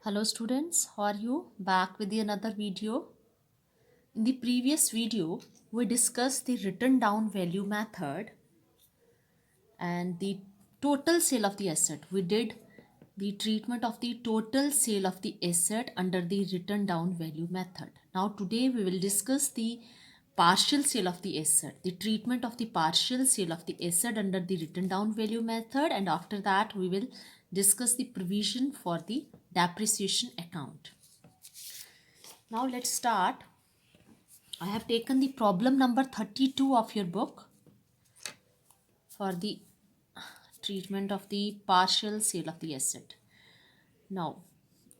Hello students, how are you? Back with the another video. In the previous video, we discussed the written down value method and the total sale of the asset. We did the treatment of the total sale of the asset under the written down value method. Now today we will discuss the partial sale of the asset, the treatment of the partial sale of the asset under the written down value method, and after that we will discuss the provision for the depreciation account. Now let's start. I have taken the problem number 32 of your book for the treatment of the partial sale of the asset. Now,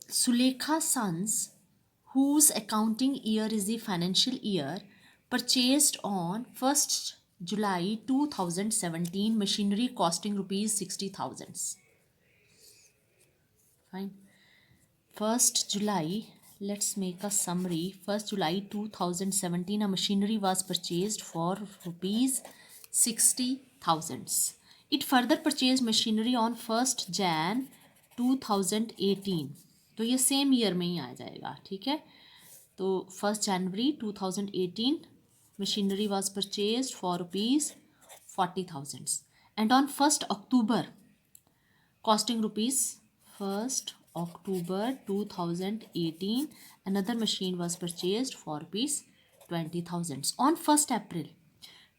Sulekha Sons, whose accounting year is the financial year, purchased on 1st July 2017 machinery costing rupees 60,000. Fine. 1st July, let's make a summary. 1st July 2017 a machinery was purchased for rupees 60,000. It further purchased machinery on 1st Jan 2018. तो ये same year में ही आ जाएगा, ठीक है. तो 1st January 2018 machinery was purchased for rupees 40,000 and on 1st October costing rupees 1st October 2018 another machine was purchased for rupees 20,000. On 1st April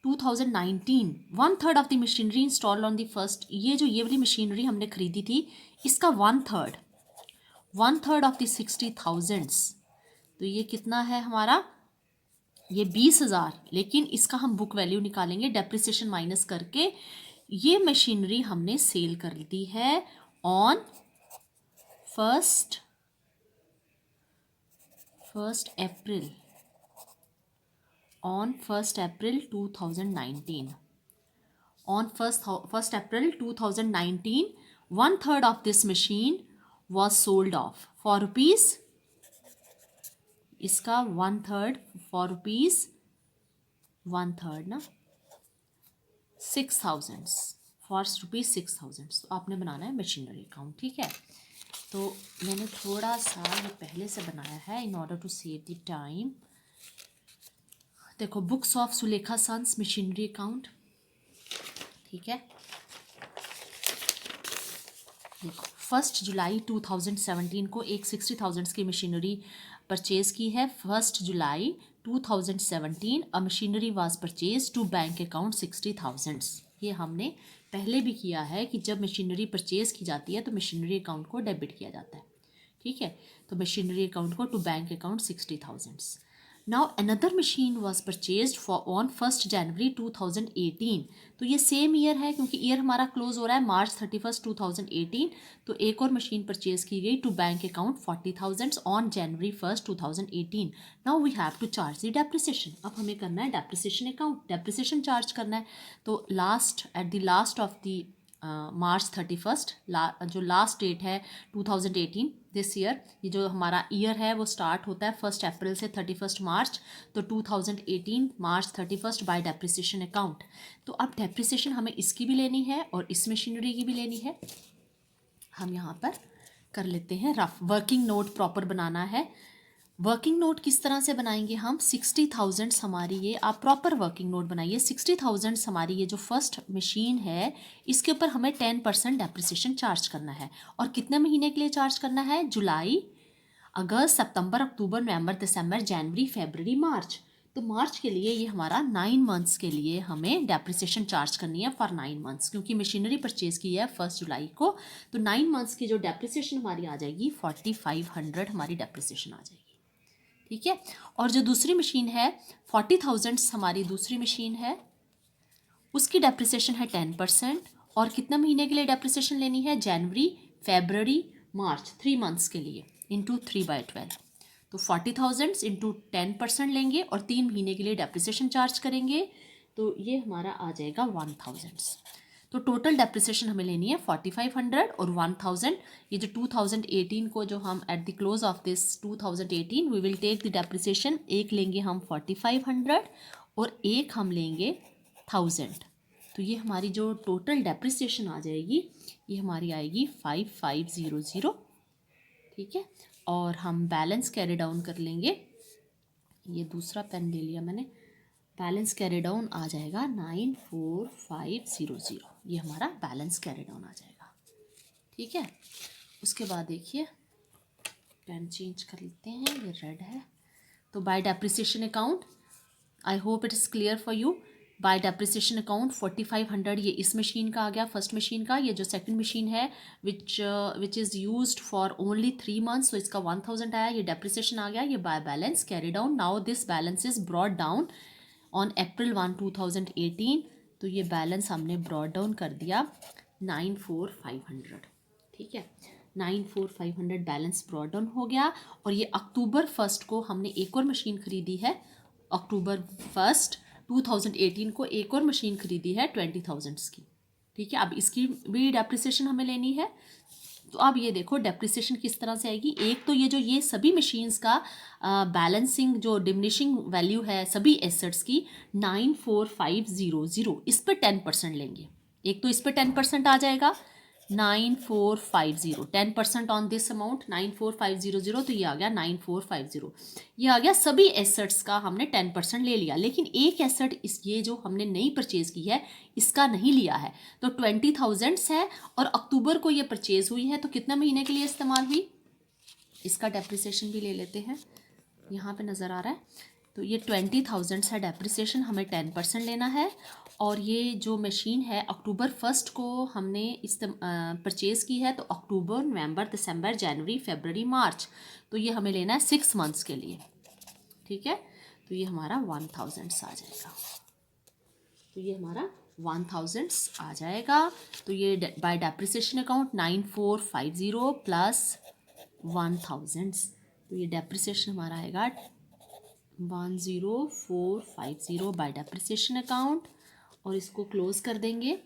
2019 1/3 of the machinery installed on the first, ये जो ये वाली machinery हमने खरीदी थी इसका 1/3 of the 60,000. तो ये कितना है हमारा, ये 20,000. लेकिन इसका हम बुक वैल्यू निकालेंगे डेप्रिसिएशन माइनस करके. ये मशीनरी हमने सेल कर दी है on first April 2019. On 1st April 2019, 1/3 of this machine was sold off for rupees, इसका 1/3 for rupees 1/3 ना 6,000 for rupees 6,000. तो आपने बनाना है मशीनरी अकाउंट, ठीक है. तो मैंने थोड़ा सा ये पहले से बनाया है in order to save the time. देखो, books of Sulekha sons machinery account, ठीक है. देखो, 1st जुलाई 2017 को एक 60,000 की मशीनरी परचेज की है. 1st July 2017 a machinery was purchase to bank account 60,000. ये हमने पहले भी किया है कि जब मशीनरी परचेज की जाती है तो मशीनरी अकाउंट को डेबिट किया जाता है, ठीक है. तो मशीनरी अकाउंट को to bank account 60,000. Now another machine was purchase for on 1st January 2018. तो ये सेम ईयर है क्योंकि ईयर हमारा क्लोज हो रहा है March 31st 2018. तो एक और मशीन परचेज की गई to bank account 40,000 on January 1st 2018. Now we have to charge the depreciation. अब हमें करना है डेप्रिसिएशन अकाउंट, डेप्रिसिएशन चार्ज करना है. तो at the last of the March 31st जो लास्ट डेट है 2018 दिस ईयर, ये जो हमारा ईयर है वो स्टार्ट होता है 1st अप्रैल से 31st मार्च. तो 2018 March 31st bye depreciation account. तो अब डेप्रिसिएशन हमें इसकी भी लेनी है और इस मशीनरी की भी लेनी है. हम यहाँ पर कर लेते हैं रफ. वर्किंग नोट प्रॉपर बनाना है. वर्किंग नोट किस तरह से बनाएंगे हम, 60,000 हमारी, ये आप प्रॉपर वर्किंग नोट बनाइए. 60,000 हमारी ये जो फर्स्ट मशीन है इसके ऊपर हमें 10% डेप्रिसिएशन चार्ज करना है. और कितने महीने के लिए चार्ज करना है, जुलाई, अगस्त, सितंबर, अक्टूबर, नवंबर, दिसंबर, जनवरी, फरवरी, मार्च. तो मार्च के लिए ये हमारा 9 मंथ्स के लिए हमें डेप्रिसिएशन चार्ज करनी है फॉर 9 मंथ्स, क्योंकि मशीनरी परचेज की है 1st जुलाई को. तो 9 मंथ्स की जो डेप्रिसिएशन हमारी आ जाएगी 4,500 हमारी डेप्रिसिएशन आ जाएगी, ठीक है. और जो दूसरी मशीन है 40,000 हमारी दूसरी मशीन है, उसकी डेप्रिसिएशन है 10%. और कितना महीने के लिए डेप्रिसिएशन लेनी है, जनवरी, फरवरी, मार्च, 3 मंथ्स के लिए इंटू 3/12. तो 40,000 इंटू 10% लेंगे और 3 महीने के लिए डेप्रिसिएशन चार्ज करेंगे. तो ये हमारा आ जाएगा 1,000. तो टोटल डेप्रिसिएशन हमें लेनी है 4,500 और 1,000. ये जो 2018 को जो हम at the close of this 2018 we will take the depreciation, एक लेंगे हम 4,500 और एक हम लेंगे 1,000. तो ये हमारी जो टोटल डेप्रिसिएशन आ जाएगी ये हमारी आएगी 5,500, ठीक है। और हम बैलेंस कैरी डाउन कर लेंगे, ये दूसरा पेन ले लिया मैंने, बैलेंस कैरी डाउन आ जाएगा 94500, ये हमारा बैलेंस कैरी डाउन आ जाएगा। ठीक है, उसके बाद देखिए पेन चेंज कर लेते हैं, ये रेड है। तो bye depreciation account, I hope it is clear for you. Bye depreciation account 4500 ये इस मशीन का आ गया, फर्स्ट मशीन का। ये जो सेकंड मशीन है which is used for only 3 months, तो इसका 1000 आया, ये डेप्रिसिएशन आ गया। ये bye balance carry down, now this balance is brought down on April 1, 2018। तो ये बैलेंस हमने ब्रॉट डाउन कर दिया 94500। ठीक है, 94500 बैलेंस ब्रॉट डाउन हो गया। और ये अक्टूबर 1 को हमने एक और मशीन खरीदी है, अक्टूबर 1, 2018 को एक और मशीन खरीदी है 20,000 की। ठीक है, अब इसकी भी डेप्रिसिएशन हमें लेनी है। तो अब ये देखो डेप्रिसिएशन किस तरह से आएगी। एक तो ये सभी मशीन्स का बैलेंसिंग जो डिमिनिशिंग वैल्यू है सभी एसेट्स की 94500, इस पर 10% लेंगे। एक तो इस पर 10% आ जाएगा 9450, 10% ऑन दिस अमाउंट 94500, तो ये आ गया 9450। ये आ गया सभी एसेट्स का हमने 10% ले लिया। लेकिन एक एसेट ये जो हमने नई परचेज की है इसका नहीं लिया है, तो 20,000 है और अक्टूबर को ये परचेज हुई है, तो कितने महीने के लिए इस्तेमाल हुई, इसका डेप्रिसिएशन भी ले लेते हैं, यहाँ पे नज़र आ रहा है। तो ये 20,000 है डेप्रिसिएशन, हमें 10% लेना है। और ये जो मशीन है अक्टूबर 1 को हमने परचेज़ की है, तो अक्टूबर, नवंबर, दिसंबर, जनवरी, फरवरी, मार्च, तो ये हमें लेना है 6 मंथ्स के लिए। ठीक है, तो ये हमारा 1000 आ जाएगा, तो ये हमारा 1000 आ जाएगा। तो ये बाय डेप्रिसिएशन अकाउंट 9450 प्लस 1000, तो ये डेप्रिसिएशन हमारा आएगा 10450 बाय डेप्रिसिएशन अकाउंट। और इसको क्लोज कर देंगे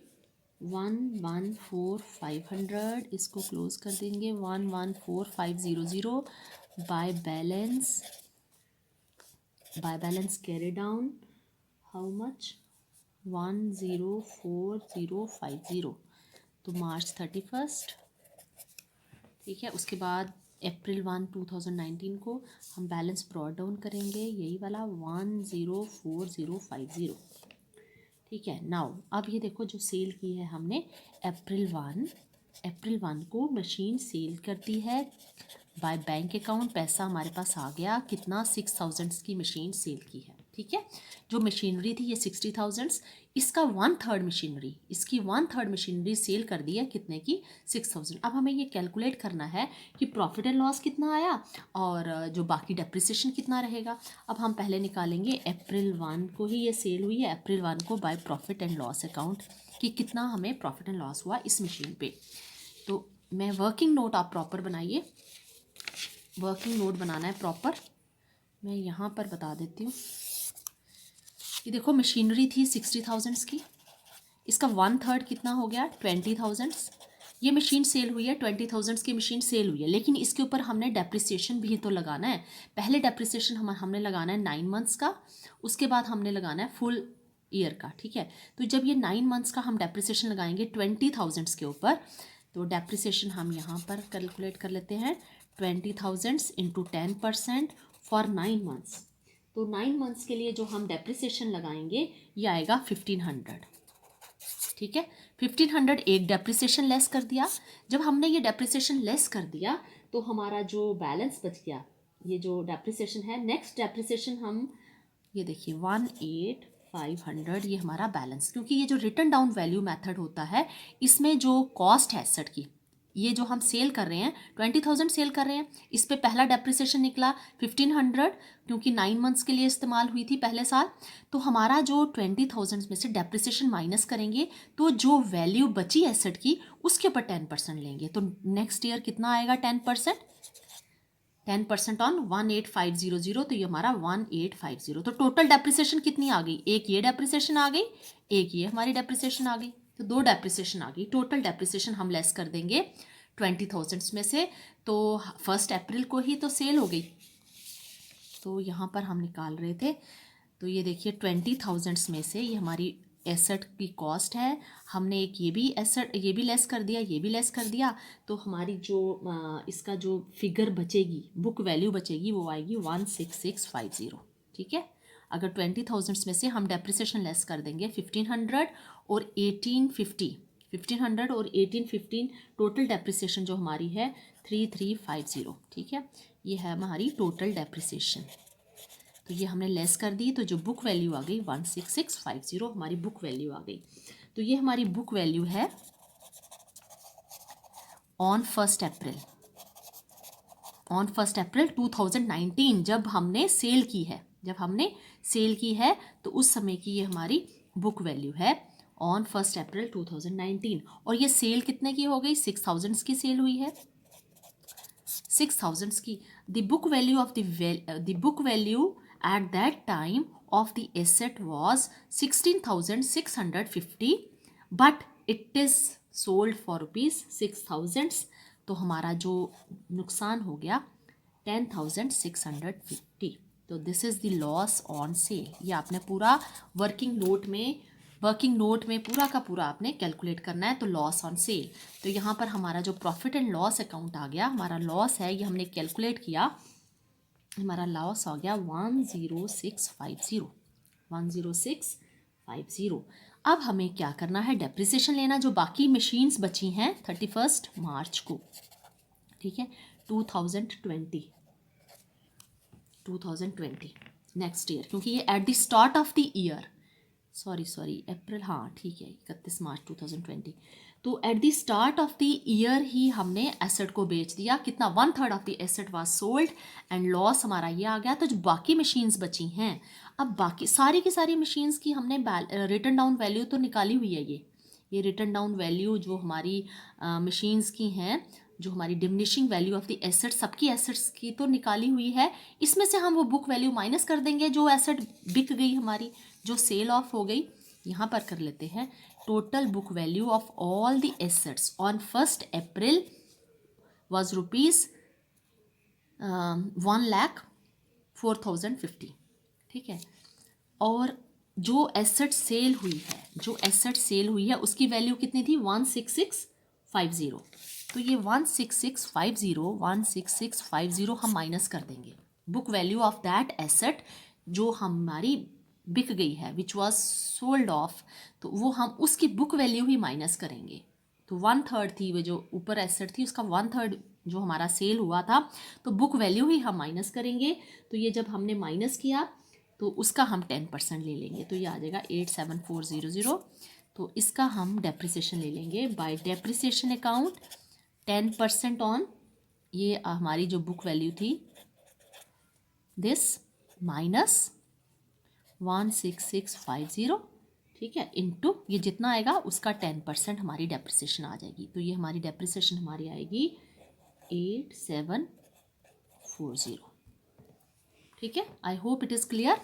114500, इसको क्लोज कर देंगे 114500 bye balance carry down how much 104,050, तो मार्च 31। ठीक है, उसके बाद April 1, 2019 को हम बैलेंस ब्रॉट डाउन करेंगे, यही वाला 104,050। ठीक है, नाउ अब ये देखो जो सेल की है हमने April 1 को मशीन सेल कर दी है बाय बैंक अकाउंट। पैसा हमारे पास आ गया कितना, 6,000 की मशीन सेल की है। ठीक है, जो मशीनरी थी ये 60,000, इसका 1/3 मशीनरी, इसकी 1/3 मशीनरी सेल कर दी है कितने की, 6,000। अब हमें ये कैलकुलेट करना है कि प्रॉफिट एंड लॉस कितना आया और जो बाकी डेप्रिसिएशन कितना रहेगा। अब हम पहले निकालेंगे April 1 को ही ये सेल हुई है, April 1 को by profit and loss account कि कितना हमें प्रॉफिट एंड लॉस हुआ इस मशीन पे। तो मैं वर्किंग नोट, आप प्रॉपर बनाइए, वर्किंग नोट बनाना है प्रॉपर, मैं यहाँ पर बता देती हूँ। ये देखो मशीनरी थी 60,000 की, इसका 1/3 कितना हो गया 20,000। ये मशीन सेल हुई है 20,000 की मशीन सेल हुई है, लेकिन इसके ऊपर हमने डेप्रिसिएशन भी तो लगाना है। पहले डेप्रिसिएशन हमने लगाना है 9 मंथ्स का, उसके बाद हमने लगाना है फुल ईयर का। ठीक है, तो जब ये 9 मंथ्स का हम डेप्रिसिएशन लगाएंगे 20,000 के ऊपर, तो डेप्रिसिएशन हम यहाँ पर कैलकुलेट कर लेते हैं 20,000 इंटू 10% फॉर 9 मंथ्स। तो 9 मंथ्स के लिए जो हम डेप्रिसिएशन लगाएंगे ये आएगा 1500। ठीक है, 1500 एक डेप्रिसिएशन लेस कर दिया। जब हमने ये डेप्रिसिएशन लेस कर दिया तो हमारा जो बैलेंस बच गया, ये जो डेप्रिसिएशन है, नेक्स्ट डेप्रिसिएशन हम ये देखिए 18,500, ये हमारा बैलेंस, क्योंकि ये जो रिटर्न डाउन वैल्यू मेथड होता है इसमें जो कॉस्ट है एसेट की, ये जो हम सेल कर रहे हैं 20,000 सेल कर रहे हैं, इस पे पहला डेप्रिसिएशन निकला 1500, क्योंकि 9 मंथ्स के लिए इस्तेमाल हुई थी पहले साल। तो हमारा जो 20,000 में से डेप्रिसिएशन माइनस करेंगे तो जो वैल्यू बची एसेट की उसके ऊपर 10% लेंगे, तो नेक्स्ट ईयर कितना आएगा 10%, 10% ऑन 18,500, तो ये हमारा 1850। तो टोटल डेप्रिसिएशन कितनी आ गई, एक ये डेप्रिसिएशन आ गई, एक ये हमारी डेप्रिसिएशन आ गई, तो 2 डेप्रिसिएशन आ गई। टोटल डेप्रिसिएशन हम लेस कर देंगे 20,000 में से, तो 1 अप्रैल को ही तो सेल हो गई, तो यहाँ पर हम निकाल रहे थे। तो ये देखिए 20,000 में से ये हमारी एसेट की कॉस्ट है, हमने एक ये भी एसेट, ये भी लेस कर दिया, ये भी लेस कर दिया, तो हमारी जो इसका जो फिगर बचेगी, बुक वैल्यू बचेगी, वो आएगी 16650। ठीक है। अगर 20,000 में से हम डेप्रिसिएशन लेस कर देंगे 1500 और 1815 टोटल डेप्रिसिएशन जो हमारी है 3350। ठीक है, ये है हमारी टोटल डेप्रिसिएशन। तो ये हमने लेस कर दी, तो जो बुक वैल्यू आ गई 16650 हमारी बुक वैल्यू आ गई। तो ये हमारी बुक वैल्यू है ऑन 1 अप्रैल, ऑन 1 अप्रैल 2019, जब हमने सेल की है, जब हमने सेल की है तो उस समय की ये हमारी बुक वैल्यू है ऑन 1 अप्रैल 2019। और ये सेल कितने की हो गई? 6000 की सेल हुई है, 6000 की। The book value of the book value at that time of the asset was 16,650 but it is sold for rupees 6,000। तो हमारा जो नुकसान हो गया 10,650। तो this is the loss on sale. ये आपने पूरा वर्किंग नोट में पूरा का पूरा आपने कैलकुलेट करना है। तो लॉस ऑन सेल, तो यहाँ पर हमारा जो प्रॉफिट एंड लॉस अकाउंट आ गया, हमारा लॉस है ये हमने कैलकुलेट किया, हमारा लॉस आ गया 10650। अब हमें क्या करना है? डेप्रिसिएशन लेना, जो बाकी मशीन्स बची हैं 31 मार्च को। ठीक है, 2020 नेक्स्ट ईयर, क्योंकि ये at the start of the year, sorry April, हाँ ठीक है 31 मार्च 2020। तो at the start of the year ही हमने एसेट को बेच दिया। कितना? 1/3 of the asset was sold and loss हमारा ये आ गया। तो जो बाकी मशीन्स बची हैं, अब बाकी सारी की सारी मशीन्स की हमने रिटन डाउन वैल्यू तो निकाली हुई है। ये रिटन डाउन वैल्यू जो हमारी मशीन्स की हैं, जो हमारी diminishing value of the asset, सबकी एसेट्स की तो निकाली हुई है। इसमें से हम वो बुक वैल्यू माइनस कर देंगे जो एसेट बिक गई हमारी, जो सेल ऑफ हो गई। यहाँ पर कर लेते हैं total book value of all the assets on 1 April was rupees 1,04,050। ठीक है, और जो एसेट सेल हुई है उसकी वैल्यू कितनी थी? 16650। तो ये 16650 हम माइनस कर देंगे book value of that asset जो हमारी बिक गई है, विच वॉज सोल्ड ऑफ। तो वो हम उसकी बुक वैल्यू ही माइनस करेंगे। तो 1/3 थी वो जो ऊपर एसेट थी, उसका 1/3 जो हमारा सेल हुआ था, तो बुक वैल्यू ही हम माइनस करेंगे। तो ये जब हमने माइनस किया तो उसका हम 10% ले लेंगे, तो ये आ जाएगा 87400। तो इसका हम डेप्रिसिएशन ले लेंगे बाय डेप्रिसिएशन अकाउंट 10% ऑन ये हमारी जो बुक वैल्यू थी, दिस माइनस 16650। ठीक है, इनटू ये जितना आएगा उसका 10% हमारी डेप्रिसिएशन आ जाएगी। तो ये हमारी डेप्रिसिएशन हमारी आएगी 8740। ठीक है, I hope it is clear.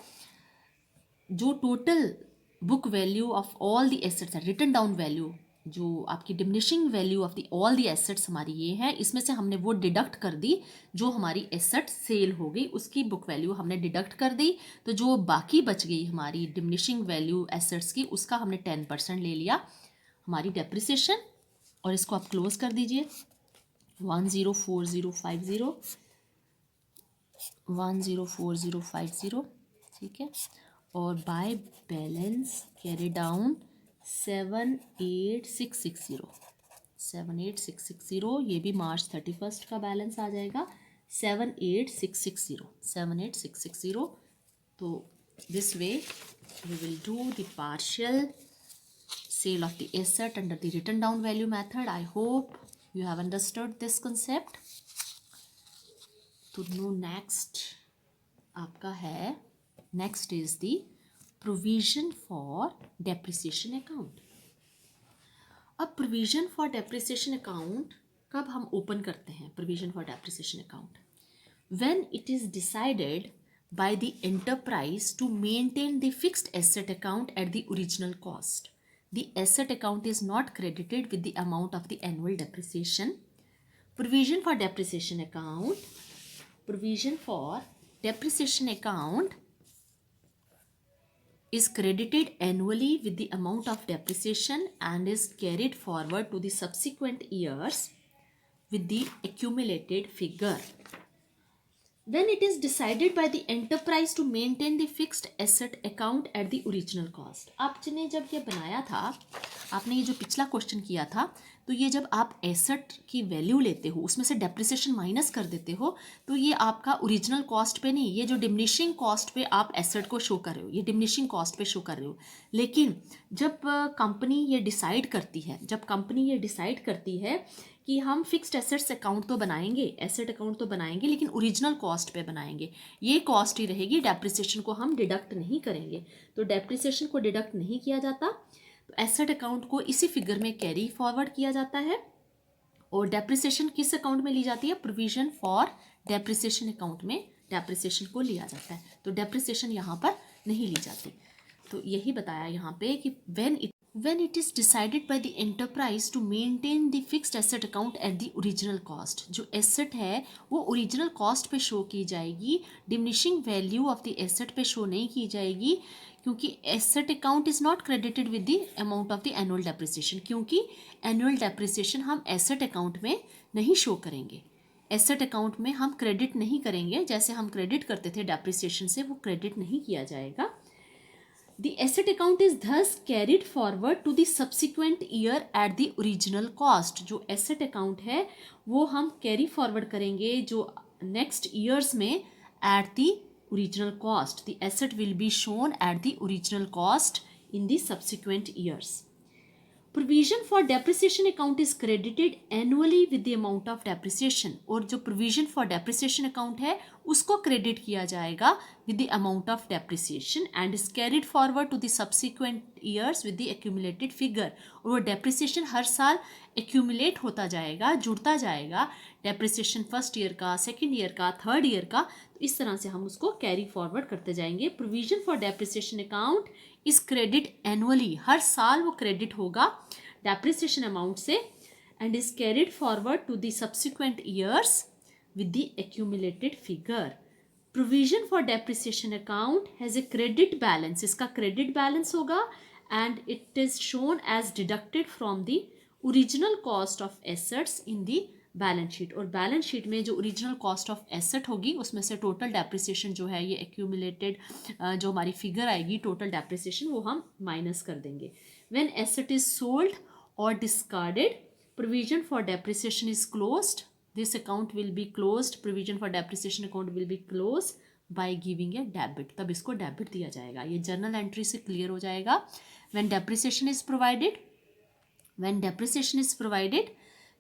जो total book value of all the assets है, रिटन डाउन वैल्यू जो आपकी diminishing value of the all the assets हमारी ये है, इसमें से हमने वो डिडक्ट कर दी जो हमारी एसेट सेल हो गई, उसकी बुक वैल्यू हमने डिडक्ट कर दी। तो जो बाकी बच गई हमारी डिमिनिशिंग वैल्यू एसेट्स की, उसका हमने 10% ले लिया हमारी डेप्रिसिएशन। और इसको आप क्लोज कर दीजिए 104050। ठीक है, और बाय बैलेंस कैरी डाउन 78660, ये भी मार्च 31 का बैलेंस आ जाएगा 78660। तो this way we will do the partial sale of the asset under the written down value method. I hope you have understood this concept. तो नो नेक्स्ट आपका है, next is the provision for depreciation account. अब provision for depreciation account कब हम open करते हैं? Provision for depreciation account when it is decided by the enterprise to maintain the fixed asset account at the original cost. The asset account is not credited with the amount of the annual depreciation. Provision for depreciation account is credited annually with the amount of depreciation and is carried forward to the subsequent years with the accumulated figure. When it is decided by the enterprise to maintain the fixed asset account at the original cost. आपने जब ये बनाया था, आपने ये जो पिछला question किया था, तो ये जब आप एसेट की वैल्यू लेते हो उसमें से डेप्रिसिएशन माइनस कर देते हो, तो ये आपका ओरिजिनल कॉस्ट पे नहीं, ये जो डिमिनिशिंग कॉस्ट पे आप एसेट को शो कर रहे हो, ये डिमिनिशिंग कॉस्ट पे शो कर रहे हो. लेकिन जब कंपनी ये डिसाइड करती है, कि हम फिक्स्ड एसेट्स अकाउंट तो बनाएंगे, एसेट अकाउंट तो बनाएंगे, लेकिन ओरिजिनल कॉस्ट पे बनाएंगे, ये कॉस्ट ही रहेगी, डेप्रिसिएशन को हम डिडक्ट नहीं करेंगे. तो डेप्रिसिएशन को डिडक्ट नहीं किया जाता, तो एसेट अकाउंट को इसी फिगर में कैरी फॉरवर्ड किया जाता है. और डेप्रिसिएशन किस अकाउंट में ली जाती है? प्रोविजन फॉर डेप्रिसिएशन अकाउंट में डेप्रिसिएशन को लिया जाता है. तो डेप्रिसिएशन यहाँ पर नहीं ली जाती. तो यही बताया यहाँ पे कि when it is decided by the enterprise to maintain the fixed asset account at the original cost, जो एसेट है वो ओरिजिनल कॉस्ट पे शो की जाएगी, diminishing value of the asset पे शो नहीं की जाएगी, क्योंकि asset account is not credited with the amount of the annual depreciation, क्योंकि एनुअल डेप्रिसिएशन हम एसेट अकाउंट में नहीं शो करेंगे. एसेट अकाउंट में हम क्रेडिट नहीं करेंगे, जैसे हम क्रेडिट करते थे डेप्रिसिएशन से, वो क्रेडिट नहीं किया जाएगा. The asset account is thus carried forward to the subsequent year at the original cost. जो asset account है वो हम carry forward करेंगे जो next years में at the original cost. The asset will be shown at the original cost in the subsequent years. Provision for depreciation account is credited annually with the amount of depreciation. और जो provision for depreciation account है उसको credit किया जाएगा with the amount of depreciation and is carried forward to the subsequent years with the accumulated figure. और वो depreciation हर साल accumulate होता जाएगा, जुड़ता जाएगा. डेप्रिसिएशन फर्स्ट ईयर का, सेकेंड ईयर का, थर्ड ईयर का, तो इस तरह से हम उसको कैरी फॉरवर्ड करते जाएंगे. Provision for depreciation account is credit annually, हर साल वो क्रेडिट होगा डेप्रिसिएशन अमाउंट से and is carried forward to the subsequent years with the accumulated figure. Provision for depreciation account has a credit balance, इसका credit balance होगा and it is shown as deducted from the original cost of assets in the balance sheet. और balance sheet में जो original cost of asset होगी उसमें से total depreciation जो है, ये एक्यूमुलेटेड जो हमारी फिगर आएगी टोटल डेप्रिसिएशन, वो हम माइनस कर देंगे. व्हेन एसेट इज सोल्ड और discarded, provision for depreciation is closed. This account will be closed, provision for depreciation account will be close by giving a debit. तब इसको डेबिट दिया जाएगा. ये जर्नल एंट्री से क्लियर हो जाएगा. व्हेन डेप्रिसिएशन इज प्रोवाइडेड,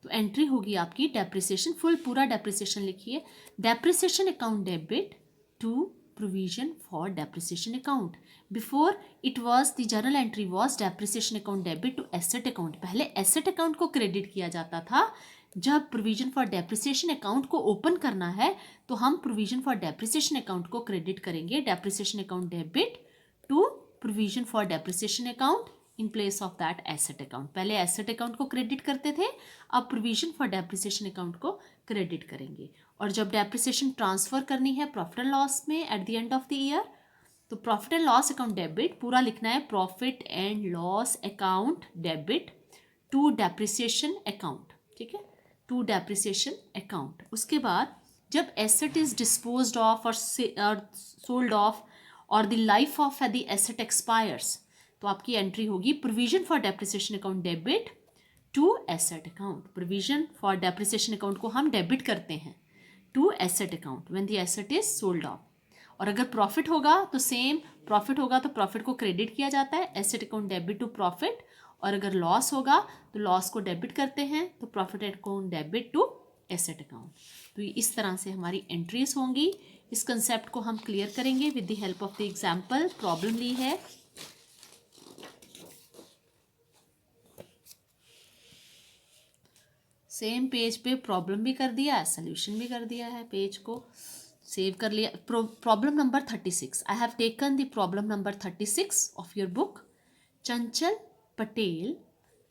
तो एंट्री होगी आपकी डेप्रिसिएशन, फुल पूरा डेप्रिसिएशन लिखिए. Depreciation account debit to provision for depreciation account. Before it was the journal entry was depreciation account debit to asset account. पहले asset account को credit किया जाता था. जब प्रोविजन फॉर डेप्रिसिएशन अकाउंट को open करना है तो हम प्रोविजन फॉर डेप्रिसिएशन अकाउंट को क्रेडिट करेंगे. Depreciation account debit to provision for depreciation account in place of that asset account. पहले एसेट अकाउंट को क्रेडिट करते थे, अब प्रोविजन फॉर डेप्रिसिएशन अकाउंट को क्रेडिट करेंगे. और जब डेप्रिसिएशन ट्रांसफर करनी है प्रॉफिट एंड लॉस में at the end of the year, तो profit and loss account debit पूरा लिखना है, profit and loss account debit to depreciation account. ठीक है, टू डेप्रिसिएशन अकाउंट. उसके बाद जब एसेट इज डिस्पोज्ड ऑफ और सोल्ड ऑफ और the life of the asset expires, तो आपकी एंट्री होगी provision for depreciation account debit to asset account. Provision for depreciation account को हम डेबिट करते हैं to asset account when the asset is sold off. और अगर प्रॉफिट होगा तो सेम, प्रॉफिट होगा तो प्रॉफिट को क्रेडिट किया जाता है, asset account debit to profit. और अगर लॉस होगा तो लॉस को डेबिट करते हैं, तो profit account debit to asset account. तो इस तरह से हमारी एंट्रीज होंगी. इस कंसेप्ट को हम क्लियर करेंगे with the help of the example. Problem ली है, सेम पेज पे प्रॉब्लम भी कर दिया है, सोल्यूशन भी कर दिया है, पेज को सेव कर लिया. Problem number 36. I have taken the problem number 36 of your book. Chanchal Patel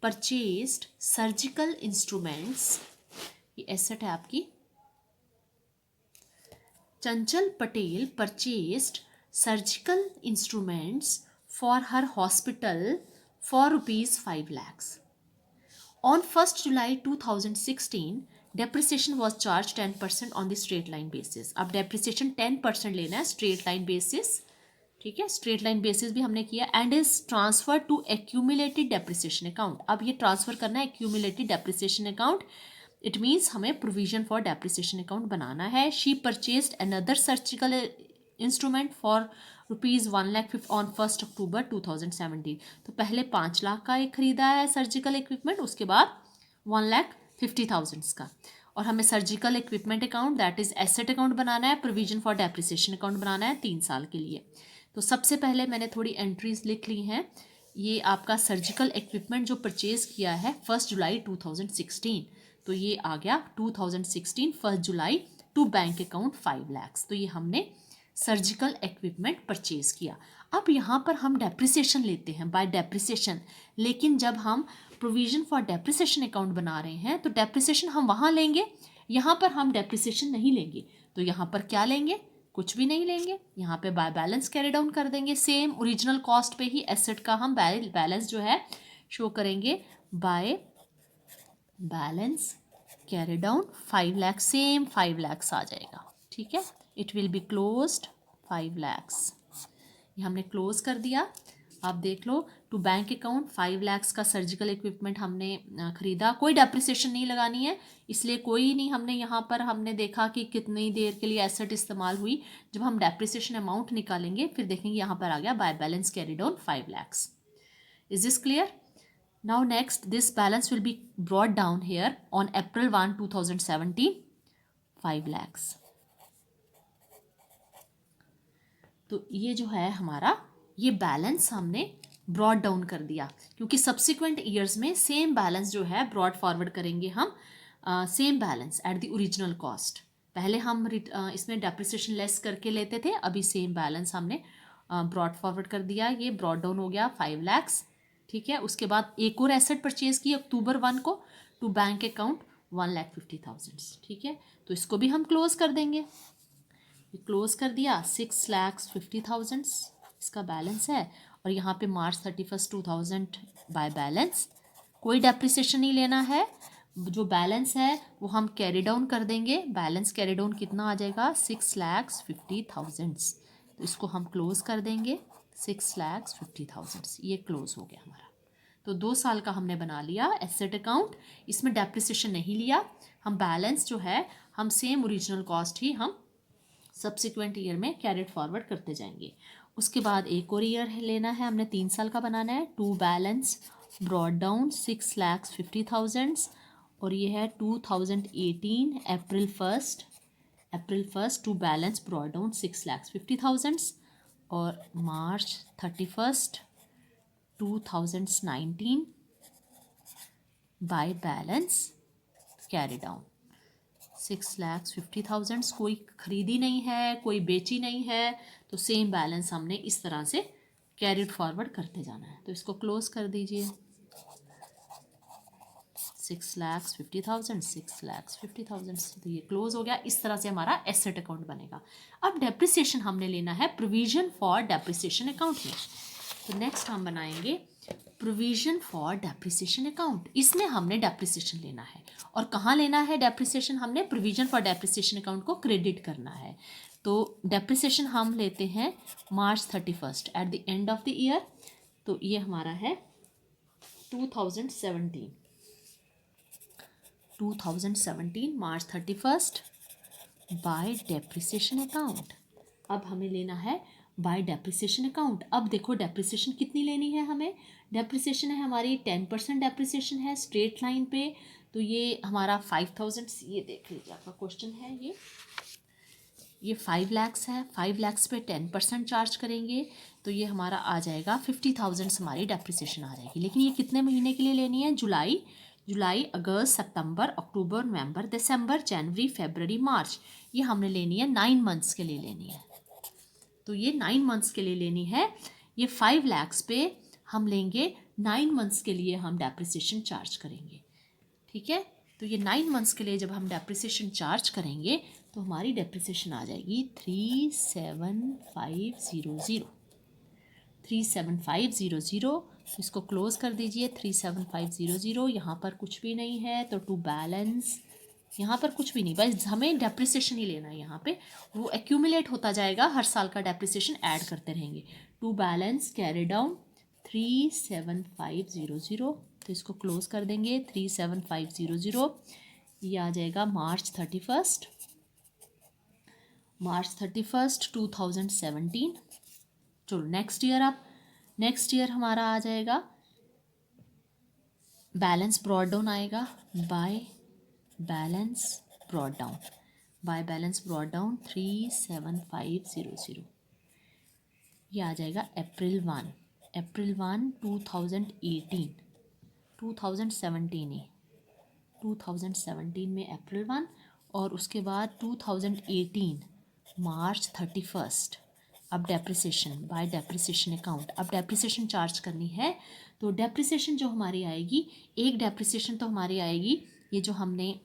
purchased surgical instruments. ये एसेट है आपकी. चंचल Patel purchased surgical instruments for her hospital for rupees 5 lakhs. On 1st July 2016, depreciation was charged 10% on the straight line basis. अब depreciation 10% लेना है straight line basis, ठीक है, straight line basis भी हमने किया, and is transfer to accumulated depreciation account. अब ये ट्रांसफर करना है accumulated depreciation account. It means हमें प्रोविजन फॉर डेप्रिसिएशन अकाउंट बनाना है. She purchased another surgical instrument for ₹1,00,000 on 1 October 2017. तो पहले 5 लाख का एक खरीदा है सर्जिकल इक्विपमेंट, उसके बाद 1,50,000 का. और हमें surgical equipment account that is asset account बनाना है, प्रोविजन फॉर डेप्रिसिएशन अकाउंट बनाना है 3 साल के लिए. तो सबसे पहले मैंने थोड़ी एंट्रीज लिख ली हैं. ये आपका सर्जिकल इक्विपमेंट जो परचेज किया है 1 जुलाई 2016, तो ये आ गया 2016 1 जुलाई टू बैंक अकाउंट 5 lakhs. तो ये हमने सर्जिकल इक्विपमेंट परचेज किया. अब यहाँ पर हम डेप्रिसिएशन लेते हैं बाय डेप्रिसिएशन, लेकिन जब हम प्रोविजन फॉर डेप्रिसिएशन अकाउंट बना रहे हैं तो डेप्रिसिएशन हम वहाँ लेंगे, यहाँ पर हम डेप्रिसिएशन नहीं लेंगे. तो यहाँ पर क्या लेंगे, कुछ भी नहीं लेंगे. यहाँ पे बाय बैलेंस कैरी डाउन कर देंगे. सेम ओरिजिनल कॉस्ट पे ही एसेट का हम बैलेंस जो है शो करेंगे. Bye balance carry down 5 lakhs, same 5 lakhs आ जाएगा. ठीक है, it will be closed 5 lakhs. ये हमने क्लोज कर दिया. आप देख लो, टू बैंक अकाउंट 5 lakhs का सर्जिकल इक्विपमेंट हमने खरीदा. कोई डेप्रिसिएशन नहीं लगानी है, इसलिए कोई नहीं. हमने यहाँ पर हमने देखा कि कितनी देर के लिए एसेट इस्तेमाल हुई. जब हम डेप्रिसिएशन अमाउंट निकालेंगे फिर देखेंगे यहाँ पर आ गया bye balance carry down 5 lakhs. Is this clear? Now next, this balance will be brought down here on April 1, 2017, 5 lakhs. तो ये जो है हमारा, ये बैलेंस हमने ब्रॉड डाउन कर दिया, क्योंकि सब्सिक्वेंट ईयर्स में सेम बैलेंस जो है ब्रॉड फॉरवर्ड करेंगे हम, same balance at the original cost. पहले हम इसमें डेप्रिसिएशन लेस करके लेते थे, अभी सेम बैलेंस हमने ब्रॉड फॉरवर्ड कर दिया. ये ब्रॉड डाउन हो गया 5 lakhs. ठीक है, उसके बाद एक और एसेट परचेज की October 1 को टू बैंक अकाउंट 1,50,000. ठीक है, तो इसको भी हम क्लोज कर देंगे. क्लोज कर दिया. 6,50,000 इसका बैलेंस है. और यहाँ पे March 31, 2000 बाय बैलेंस. कोई डेप्रिसिएशन नहीं लेना है. जो बैलेंस है वो हम कैरी डाउन कर देंगे. बैलेंस कैरी डाउन कितना आ जाएगा, 6,50,000. तो इसको हम क्लोज कर देंगे 6,50,000. ये क्लोज हो गया हमारा. तो 2 साल का हमने बना लिया एसेट अकाउंट. इसमें डेप्रिसिएशन नहीं लिया. हम बैलेंस जो है हम सेम ओरिजिनल कॉस्ट ही हम सब्सिक्वेंट ईयर में कैरिड फॉरवर्ड करते जाएंगे. उसके बाद एक और ईयर लेना है, हमने 3 साल का बनाना है. To balance brought down 6,50,000. और ये है 2018 April 1 to balance brought down 6,50,000. और March 31, 2019 by balance carry down 6,50,000. कोई खरीदी नहीं है, कोई बेची नहीं है, तो सेम बैलेंस हमने इस तरह से कैरिड फॉरवर्ड करते जाना है. तो इसको क्लोज कर दीजिए. 6,50,000, 6,50,000. तो ये क्लोज हो गया. इस तरह से हमारा एसेट अकाउंट बनेगा. अब डेप्रिसिएशन हमने लेना है प्रोविजन फॉर डेप्रिसिएशन अकाउंट में. तो नेक्स्ट हम बनाएंगे प्रोविजन फॉर डेप्रिसिएशन अकाउंट. इसमें हमने डेप्रिसिएशन लेना है. और कहाँ लेना है डेप्रिसिएशन, हमने प्रोविजन फॉर डेप्रिसिएशन अकाउंट को क्रेडिट करना है. तो डेप्रिसिएशन हम लेते हैं March 31 eight the end of the year. तो ये हमारा है 2017 March 31 बाय डेप्रिसिएशन अकाउंट. अब हमें लेना है बाय डेप्रिसिएशन अकाउंट. अब देखो डेप्रिसिएशन कितनी लेनी है हमें. डेप्रिसिएशन है हमारी 10% डेप्रिसिएशन है स्ट्रेट लाइन पे. तो ये हमारा 5,000, ये देख लीजिए आपका क्वेश्चन है. ये 5 lakhs है. 5 lakhs पे 10% चार्ज करेंगे तो ये हमारा आ जाएगा 50,000 हमारी डेप्रिसिएशन आ जाएगी. लेकिन ये कितने महीने के लिए लेनी है, जुलाई अगस्त सितंबर अक्टूबर नवंबर दिसंबर जनवरी फरवरी मार्च. ये हमने लेनी है 9 months के लिए लेनी है. तो ये 9 months के लिए लेनी है. ये 5 lakhs पे हम लेंगे 9 months के लिए हम डेप्रिसिएशन चार्ज करेंगे. ठीक है, तो ये 9 months के लिए जब हम डेप्रिसिएशन चार्ज करेंगे तो हमारी डेप्रिसिएशन आ जाएगी 3,75,00. 37500, तो इसको क्लोज कर दीजिए 37500। यहाँ पर कुछ भी नहीं है तो टू बैलेंस, यहाँ पर कुछ भी नहीं, बस हमें डेप्रिसिएशन ही लेना है। यहाँ पे वो एक्यूमुलेट होता जाएगा, हर साल का डेप्रिसिएशन ऐड करते रहेंगे। टू बैलेंस कैरी डाउन 37500, तो इसको क्लोज कर देंगे 37500। ये आ जाएगा मार्च 31, 2017। चलो नेक्स्ट ईयर, आप नेक्स्ट ईयर हमारा आ जाएगा बैलेंस ब्रॉड डाउन आएगा, by balance brought down, by balance brought down 37500। ये आ जाएगा अप्रैल 1, 2018, 2017 ही, 2017 में अप्रैल 1, और उसके बाद 2018 मार्च 31। अब डेप्रिसिएशन, बाय डेप्रिसिएशन अकाउंट, अब डेप्रिसिएशन चार्ज करनी है। तो डेप्रिसिएशन जो हमारी आएगी, एक डेप्रिसिएशन तो हमारी आएगी, ये जो हमने,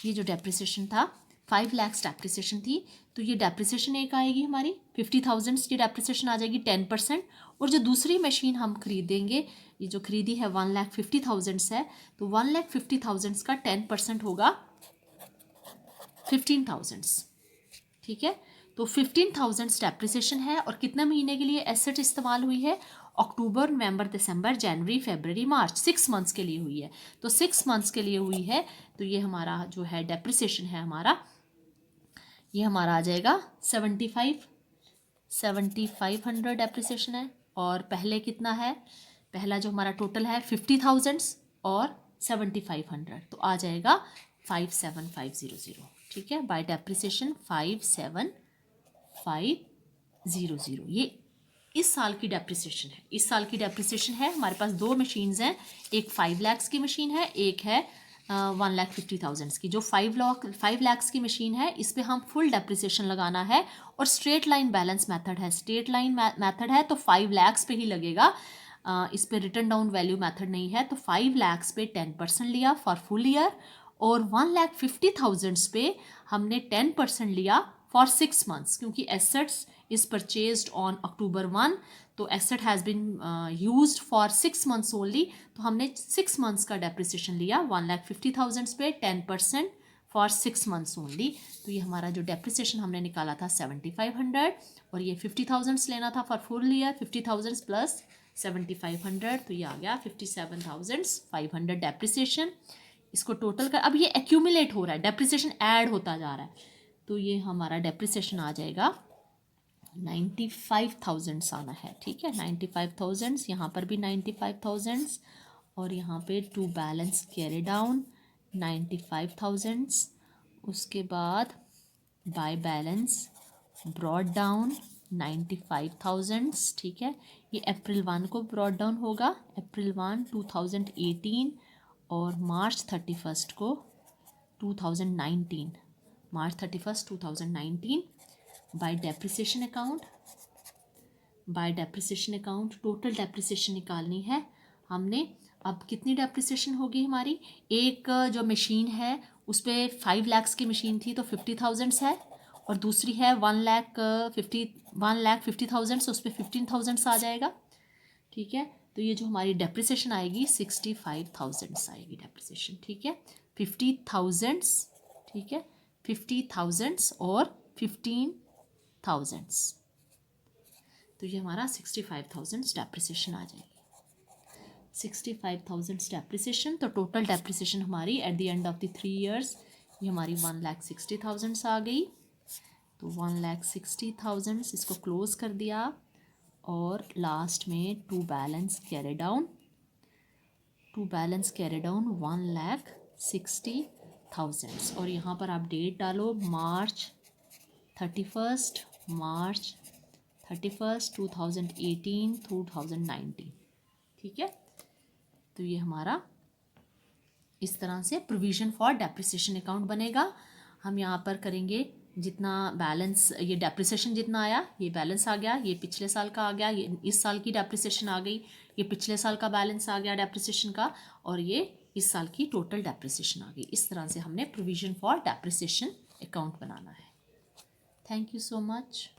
ये जो डेप्रिसिएशन था 5 लाख डेप्रिसिएशन थी, तो ये डेप्रिसिएशन एक आएगी हमारी 50,000 की डेप्रिसिएशन आ जाएगी 10%। और जो दूसरी मशीन हम खरीदेंगे, ये जो खरीदी है 1,50,000 है, तो 1,50,000 का 10% होगा 15,000। ठीक है, तो 15,000 डेप्रिसिएशन है। और कितने महीने के लिए एसेट इस्तेमाल हुई है? अक्टूबर, नवंबर, दिसंबर, जनवरी, फरवरी, मार्च, 6 मंथ्स के लिए हुई है। तो 6 मंथ्स के लिए हुई है, तो ये हमारा जो है डेप्रिसिएशन है हमारा, ये हमारा आ जाएगा 7,500 डेप्रिसिएशन है। और पहले कितना है? पहला जो हमारा टोटल है 50,000 और 7,500, तो आ जाएगा 5,7,500। ठीक है, बाय डेप्रिसिएशन 5,7,500। ये इस साल की डेप्रिसिएशन है, इस साल की डेप्रिसिएशन है। हमारे पास दो मशीन्स हैं, एक 5 लाख की मशीन है, एक है 1,50,000 की। जो 5 लाख की मशीन है, इस पे हम फुल डेप्रिसिएशन लगाना है, और स्ट्रेट लाइन बैलेंस मेथड है, स्ट्रेट लाइन मेथड है, तो 5 लाख पे ही लगेगा। इस पे रिटर्न डाउन वैल्यू मेथड नहीं है, तो 5 लाख पे 10% लिया फॉर फुल ईयर, और 1,50,000 पे हमने 10% लिया फॉर 6 मंथ्स, क्योंकि assets is purchased on October 1, तो asset has been used for 6 months only, तो हमने 6 मंथ्स का डेप्रिसिएशन लिया 1,50,000 पे 10% फॉर 6 मंथ्स ओनली। तो ये हमारा जो डेप्रिसिएशन हमने निकाला था 7,500, और ये 50,000 लेना था फॉर फुल ईयर, 50,000 प्लस 7,500, तो ये आ गया 57,500 डेप्रिसिएशन। इसको टोटल कर, अब ये एक्यूमुलेट हो रहा है, डेप्रिसिएशन ऐड होता जा रहा है, तो ये हमारा डेप्रिसिएशन आ जाएगा 95,000 आना है। ठीक है, 95,000, यहाँ पर भी 95,000, और यहाँ पे टू बैलेंस कैरी डाउन 95,000, उसके बाद बाय बैलेंस ब्रॉड डाउन 95,000। ठीक है, ये अप्रैल 1 को ब्रॉड डाउन होगा, अप्रैल 1 2018, और मार्च 31 को 2019, मार्च 31 2019। Bye depreciation account, bye depreciation account total depreciation निकालनी है हमने। अब कितनी डेप्रिसिएशन होगी हमारी? एक जो मशीन है उस पर 5 लाख की मशीन थी, तो 50,000 है, और दूसरी है 1,50,000, उस पर 15,000 आ जाएगा। ठीक है, तो ये जो हमारी डेप्रिसिएशन आएगी 65,000 आएगी डेप्रिसिएशन। ठीक है, 50,000, ठीक है, 50,000 और 15,000, तो ये हमारा 65,000 डेप्रिसिएशन आ जाएगी। 65,000 डेप्रिसिएशन, तो टोटल डेप्रिसिएशन हमारी eight the end of the 3 years ये हमारी 1,60,000 आ गई। तो 1,60,000 इसको क्लोज कर दिया, और लास्ट में टू बैलेंस कैरी डाउन 1,60,000, और यहाँ पर आप डेट डालो मार्च 31, 2018 2019। ठीक है, तो ये हमारा इस तरह से प्रोविजन फॉर डेप्रिसिएशन अकाउंट बनेगा। हम यहाँ पर करेंगे जितना बैलेंस, ये डेप्रिसिएशन जितना आया ये बैलेंस आ गया, ये पिछले साल का आ गया, ये इस साल की डेप्रिसिएशन आ गई, ये पिछले साल का बैलेंस आ गया डेप्रिसिएशन का, और ये इस साल की टोटल डेप्रिसिएशन आ गई। इस तरह से हमने प्रोविजन फॉर डेप्रिसिएशन अकाउंट बनाना है। Thank you so much.